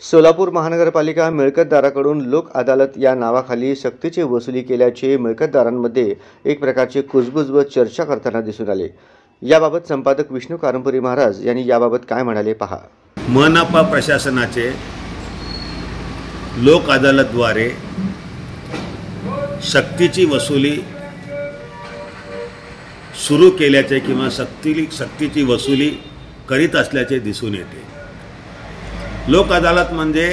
सोलापूर महानगरपालिका मिळकतदाराकडून लोक अदालत या नावाखाली सक्तीची वसुली केल्याचे मिळकतदारांमध्ये एक प्रकारची कुजबुज व चर्चा करताना दिसून आले। याबाबत संपादक विष्णू कारंपुरी महाराज यांनी याबाबत काय म्हणाले पहा। मनपा प्रशासनाचे लोक अदालतद्वारे सक्तीची वसुली सुरू केल्याचे किंवा सक्तीची वसुली करीत असल्याचे दिसून येते। लोक अदालत म्हणजे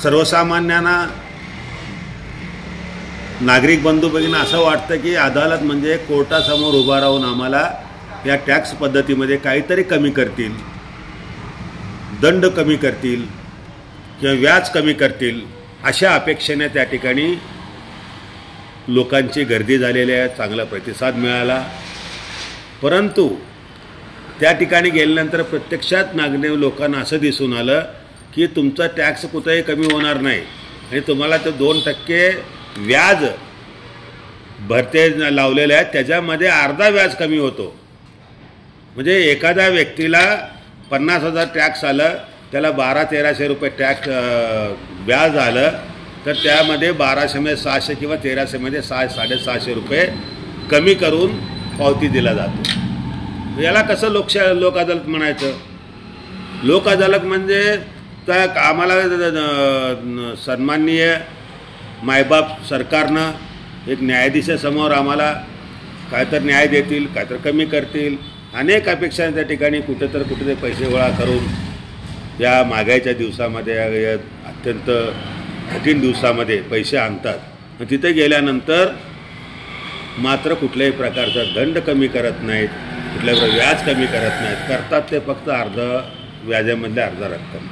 सर्वसामान्यांना नागरिक बंधू भगिनींना असं वाटतं की अदालत म्हणजे कोर्टासमोर उभा राहून आम्हाला या टॅक्स पद्धतीमध्ये काहीतरी कमी करतील, दंड कमी करतील किंवा व्याज कमी करतील अशा अपेक्षेने त्या ठिकाणी लोकांची गर्दी झालेली आहे। चांगला प्रतिसाद मिळाला, परंतु त्या ठिकाणी गेल्यानंतर प्रत्यक्षात नागरिक लोकांना असं दिसून आलं की तुमचा टॅक्स कुठेही कमी होणार नाही आणि तुम्हाला ते 2% व्याज भरते लावलेले आहेत, त्याच्यामध्ये अर्धा व्याज कमी होतो। म्हणजे एखाद्या व्यक्तीला 50,000 टॅक्स आलं, त्याला 1200-1300 रुपये टॅक्स व्याज आलं, तर त्यामध्ये 1200 मध्ये 600 किंवा 1300 मध्ये 600-650 रुपये कमी करून पावती दिला जातो। याला कसं लोक अदालत म्हणायचं? लोक अदालत म्हणजे तर आम्हाला सन्माननीय मायबाप सरकारनं एक न्यायाधीशासमोर आम्हाला काहीतरी न्याय देतील, काहीतरी कमी करतील, अनेक अपेक्षा त्या ठिकाणी कुठेतरी पैसे गोळा करून या महागाईच्या दिवसामध्ये, या अत्यंत कठीण दिवसामध्ये पैसे आणतात। तिथे गेल्यानंतर मात्र कुठल्याही प्रकारचा दंड कमी करत नाहीत, कुठल्याही व्याज कमी करत नाहीत, करतात ते फक्त अर्ध व्याजामधले अर्धा रक्कम,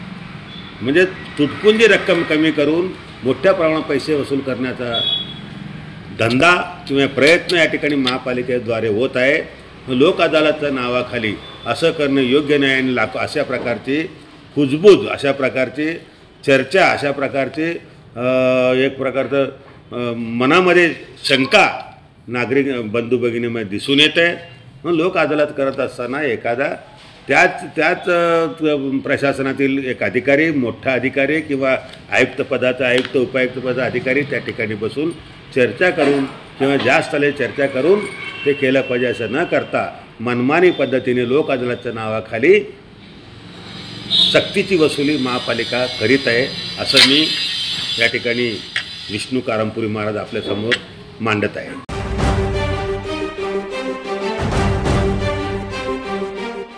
म्हणजे तुटपुंजी रक्कम कमी करून मोठ्या प्रमाणात पैसे वसूल करण्याचा धंदा किंवा प्रयत्न या ठिकाणी महापालिकेद्वारे होत आहे। लोक अदालतच्या नावाखाली असं करणं योग्य नाही आणि अशा प्रकारची कुजबूज, अशा प्रकारची चर्चा, अशा प्रकारची एक प्रकारचं मनामध्ये शंका नागरिक बंधू भगिनीमध्ये दिसून येते। लोक अदालत करत असताना एखादा त्याच प्रशासनातील एक अधिकारी, मोठा अधिकारी किंवा आयुक्त पदाचा आयुक्त, उपायुक्त पदाचा अधिकारी त्या ठिकाणी बसून चर्चा करून किंवा जास्त आले चर्चा करून ते केलं पाहिजे, असं न करता मनमानी पद्धतीने लोक अदालतच्या नावाखाली सक्तीची वसुली महापालिका करीत आहे, असं मी या ठिकाणी विष्णू कारंपुरी महाराज आपल्यासमोर मांडत आहे।